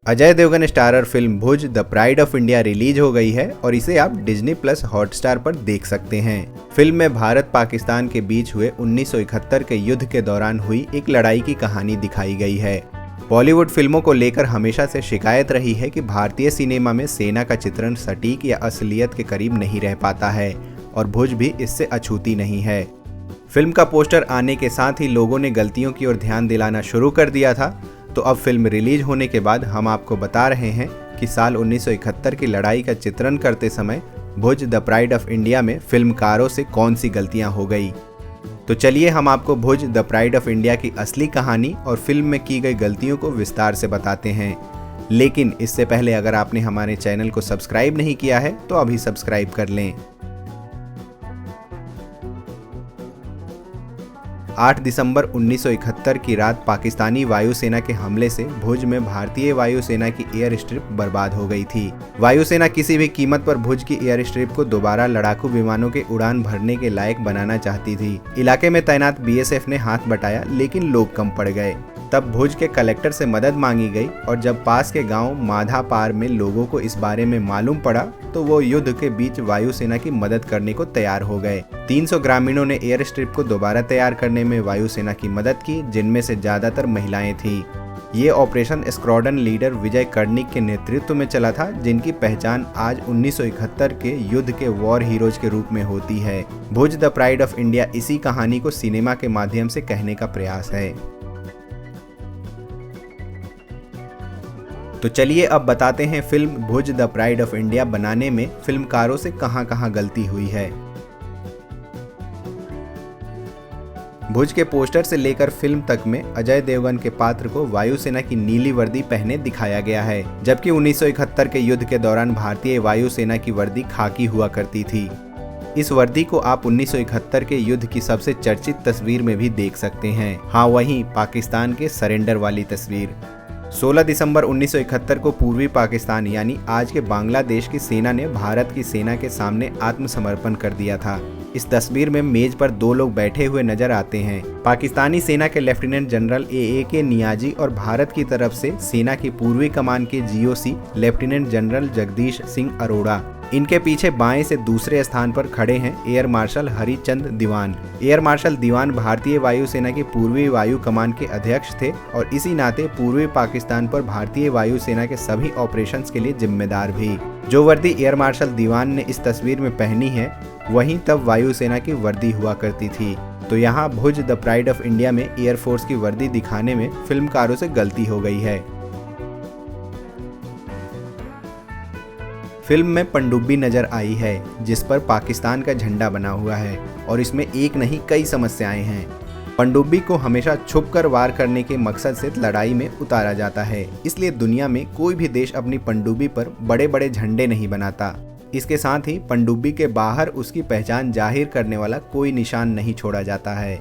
Ajay Devgn starrer film Bhuj the pride of India release हो गई है और इसे आप डिज्नी प्लस हॉटस्टार पर देख सकते हैं। फिल्म में भारत पाकिस्तान के बीच हुए 1971 के युद्ध के दौरान हुई एक लड़ाई की कहानी दिखाई गई है। बॉलीवुड फिल्मों को लेकर हमेशा से शिकायत रही है कि भारतीय सिनेमा में सेना का चित्रण सटीक या असलियत के करीब नहीं रह पाता है और भुज भी इससे अछूती नहीं है। फिल्म का पोस्टर आने के साथ ही लोगों ने गलतियों की ओर ध्यान दिलाना शुरू कर दिया था, तो अब फिल्म रिलीज होने के बाद हम आपको बता रहे हैं कि साल 1971 की लड़ाई का चित्रण करते समय भुज द प्राइड ऑफ इंडिया में फिल्मकारों से कौन सी गलतियां हो गई। तो चलिए हम आपको भुज द प्राइड ऑफ इंडिया की असली कहानी और फिल्म में की गई गलतियों को विस्तार से बताते हैं। लेकिन इससे पहले अगर आपने हमारे चैनल को सब्सक्राइब नहीं किया है तो अभी सब्सक्राइब कर लें। 8 दिसंबर 1971 की रात पाकिस्तानी वायुसेना के हमले से भुज में भारतीय वायुसेना की एयर स्ट्रिप बर्बाद हो गई थी। वायुसेना किसी भी कीमत पर भुज की एयर स्ट्रिप को दोबारा लड़ाकू विमानों के उड़ान भरने के लायक बनाना चाहती थी। इलाके में तैनात बीएसएफ ने हाथ बटाया लेकिन लोग कम पड़ गए। तब भुज के कलेक्टर से मदद मांगी गई और जब पास के गांव माधापार में लोगों को इस बारे में मालूम पड़ा तो वो युद्ध के बीच वायुसेना की मदद करने को तैयार हो गए। 300 ग्रामीणों ने एयर स्ट्रिप को दोबारा तैयार करने में वायुसेना की मदद की, जिनमें से ज्यादातर महिलाएं थीं। ये ऑपरेशन स्क्वाड्रन लीडर विजय कर्णिक के नेतृत्व में चला था, जिनकी पहचान आज 1971 के युद्ध के वॉर हीरोज के रूप में होती है। भुज द प्राइड ऑफ इंडिया इसी कहानी को सिनेमा के माध्यम से कहने का प्रयास है। तो चलिए अब बताते हैं film Bhuj the pride of India बनाने में फिल्मकारों से कहां-कहां गलती हुई है। भुज के पोस्टर से लेकर फिल्म तक में अजय देवगन के पात्र को वायुसेना की नीली वर्दी पहने दिखाया गया है, जबकि 1971 के युद्ध के दौरान भारतीय वायुसेना की वर्दी खाकी हुआ करती थी। इस वर्दी को आप 1971 के युद्ध की सबसे चर्चित तस्वीर में भी देख सकते हैं। हाँ, वहीं पाकिस्तान के सरेंडर वाली तस्वीर। 16 दिसंबर 1971 को पूर्वी पाकिस्तान यानी आज के बांग्लादेश की सेना ने भारत की सेना के सामने आत्मसमर्पण कर दिया था। इस तस्वीर में मेज पर 2 लोग बैठे हुए नजर आते हैं। पाकिस्तानी सेना के लेफ्टिनेंट जनरल ए.के. नियाजी और भारत की तरफ से सेना की पूर्वी कमान के GOC lieutenant general Jagdish Singh Arora. इनके पीछे बाएं से दूसरे स्थान पर खड़े हैं एयर मार्शल हरिचंद दीवान। एयर मार्शल दीवान भारतीय वायुसेना की पूर्वी वायु कमान के अध्यक्ष थे और इसी नाते पूर्वी पाकिस्तान पर भारतीय वायुसेना के सभी ऑपरेशंस के लिए जिम्मेदार भी। जो वर्दी एयर मार्शल दीवान ने इस तस्वीर में पहनी है वहीं तब वायुसेना की वर्दी हुआ करती थी। तो यहाँ भुज द प्राइड ऑफ इंडिया में एयरफोर्स की वर्दी दिखाने में फिल्मकारों से गलती हो गई है। फिल्म में पनडुब्बी नजर आई है जिस पर पाकिस्तान का झंडा बना हुआ है और इसमें एक नहीं कई समस्याएं हैं। पनडुब्बी को हमेशा छुपकर वार करने के मकसद से लड़ाई में उतारा जाता है, इसलिए दुनिया में कोई भी देश अपनी पनडुब्बी पर बड़े बड़े झंडे नहीं बनाता। इसके साथ ही पनडुब्बी के बाहर उसकी पहचान जाहिर करने वाला कोई निशान नहीं छोड़ा जाता है।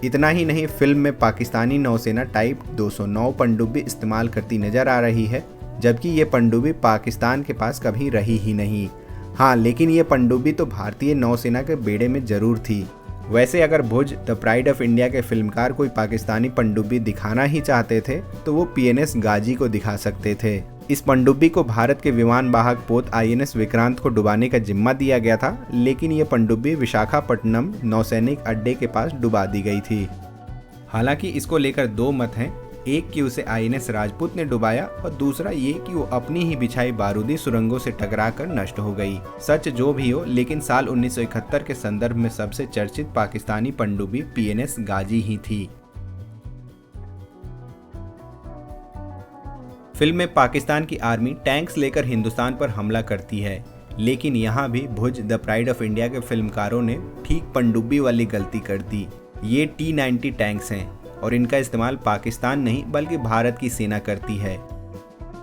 इतना ही नहीं, फिल्म में पाकिस्तानी नौसेना टाइप 209 पनडुब्बी इस्तेमाल करती नजर आ रही है, जबकि ये पनडुब्बी पाकिस्तान के पास कभी रही ही नहीं। हाँ, लेकिन ये पनडुब्बी तो भारतीय नौसेना के बेड़े में जरूर थी। वैसे अगर भुज द प्राइड ऑफ इंडिया के फिल्मकार कोई पाकिस्तानी पनडुब्बी दिखाना ही चाहते थे तो वो पीएनएस गाजी को दिखा सकते थे। इस पनडुब्बी को भारत के विमान वाहक पोत आईएनएस विक्रांत को डुबाने का जिम्मा दिया गया था, लेकिन ये पनडुब्बी विशाखापट्टनम नौसैनिक अड्डे के पास डुबा दी गई थी। हालांकि इसको लेकर 2 मत हैं, एक कि उसे आईएनएस राजपूत ने डुबाया और दूसरा ये कि वो अपनी ही बिछाई बारूदी सुरंगों से टकराकर नष्ट हो गई। सच जो भी हो, लेकिन साल 1971 के संदर्भ में सबसे चर्चित पाकिस्तानी पनडुब्बी पीएनएस गाजी ही थी। फिल्म में पाकिस्तान की आर्मी टैंक्स लेकर हिंदुस्तान पर हमला करती है, लेकिन यहाँ भी भुज द प्राइड ऑफ इंडिया के फिल्मकारों ने ठीक पनडुब्बी वाली गलती कर दी। ये T-90 टैंक्स हैं और इनका इस्तेमाल पाकिस्तान नहीं बल्कि भारत की सेना करती है।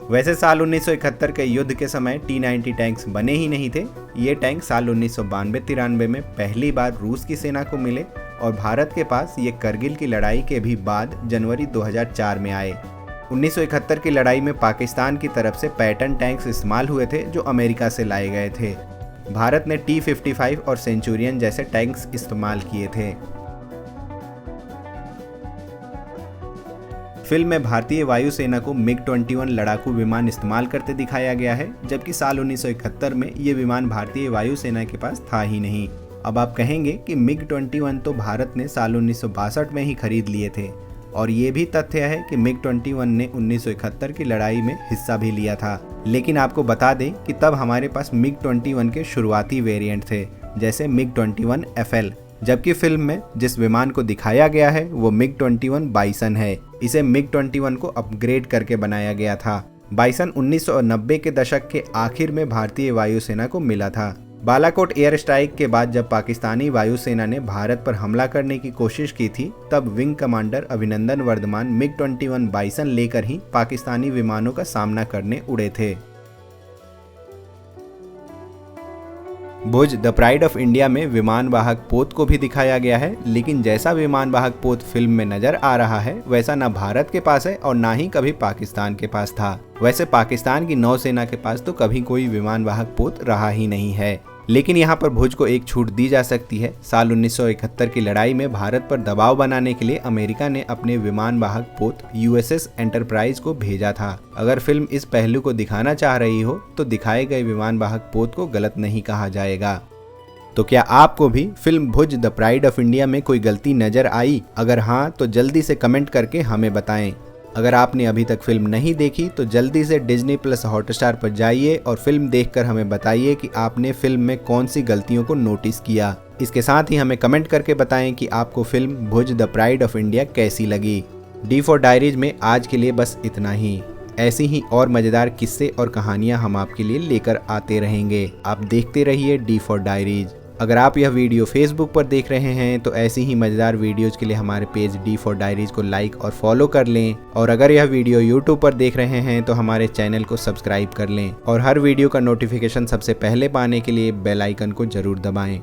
वैसे साल 1971 के युद्ध के समय T-90 टैंक्स बने ही नहीं थे। ये टैंक साल 1992-93 में पहली बार रूस की सेना को मिले और भारत के पास ये करगिल की लड़ाई के भी बाद जनवरी 2004 में आए। 1971 की लड़ाई में पाकिस्तान की तरफ से पैटर्न टैंक्स इस्तेमाल हुए थे जो अमेरिका से लाए गए थे। भारत ने T-55 और सेंचुरियन जैसे टैंक्स इस्तेमाल किए थे। फिल्म में भारतीय वायुसेना को MiG-21 लड़ाकू विमान इस्तेमाल करते दिखाया गया है, जबकि साल 1971 में ये विमान भारतीय वायुसेना के पास था ही नहीं। अब आप कहेंगे कि MiG-21 तो भारत ने साल 1962 में ही खरीद लिए थे, और ये भी तथ्य है कि MiG-21 ने 1971 की लड़ाई में हिस्सा भी लिया था। लेकिन आपको बता दें कि तब हमारे पास MiG-21 के शुरुआती वेरिएंट थे, जैसे MiG-21 FL, जबकि फिल्म में जिस विमान को दिखाया गया है वो MiG-21 बाइसन है। इसे MiG-21 को अपग्रेड करके बनाया गया था। बाइसन 1990 के दशक के आखिर में भारतीय वायुसेना को मिला था। बालाकोट एयर स्ट्राइक के बाद जब पाकिस्तानी वायुसेना ने भारत पर हमला करने की कोशिश की थी, तब wing commander Abhinandan Varthaman MiG-21 bison लेकर ही पाकिस्तानी विमानों का सामना करने उड़े थे। भुज द प्राइड ऑफ इंडिया में विमान वाहक पोत को भी दिखाया गया है, लेकिन जैसा विमान वाहक पोत फिल्म में नजर आ रहा है वैसा ना भारत के पास है और ना ही कभी पाकिस्तान के पास था। वैसे पाकिस्तान की नौसेना के पास तो कभी कोई विमान वाहक पोत रहा ही नहीं है। लेकिन यहाँ पर भुज को एक छूट दी जा सकती है। साल 1971 की लड़ाई में भारत पर दबाव बनाने के लिए अमेरिका ने अपने विमान वाहक पोत USS एंटरप्राइज को भेजा था। अगर फिल्म इस पहलू को दिखाना चाह रही हो तो दिखाए गए विमान वाहक पोत को गलत नहीं कहा जाएगा। तो क्या आपको भी film Bhuj the pride of India में कोई गलती नजर आई? अगर हाँ तो जल्दी से कमेंट करके हमें बताएं। अगर आपने अभी तक फिल्म नहीं देखी तो जल्दी से Disney+ हॉटस्टार पर जाइए और फिल्म देखकर हमें बताइए कि आपने फिल्म में कौन सी गलतियों को नोटिस किया। इसके साथ ही हमें कमेंट करके बताएं कि आपको film Bhuj the pride of India कैसी लगी। D4 डायरीज में आज के लिए बस इतना ही। ऐसी ही और मज़ेदार किस्से और कहानियाँ हम आपके लिए लेकर आते रहेंगे। आप देखते रहिए D4 डायरीज। अगर आप यह वीडियो फेसबुक पर देख रहे हैं तो ऐसी ही मज़ेदार वीडियोज़ के लिए हमारे पेज D4 डायरीज को लाइक और फॉलो कर लें, और अगर यह वीडियो यूट्यूब पर देख रहे हैं तो हमारे चैनल को सब्सक्राइब कर लें और हर वीडियो का नोटिफिकेशन सबसे पहले पाने के लिए बेल आइकन को ज़रूर दबाएं।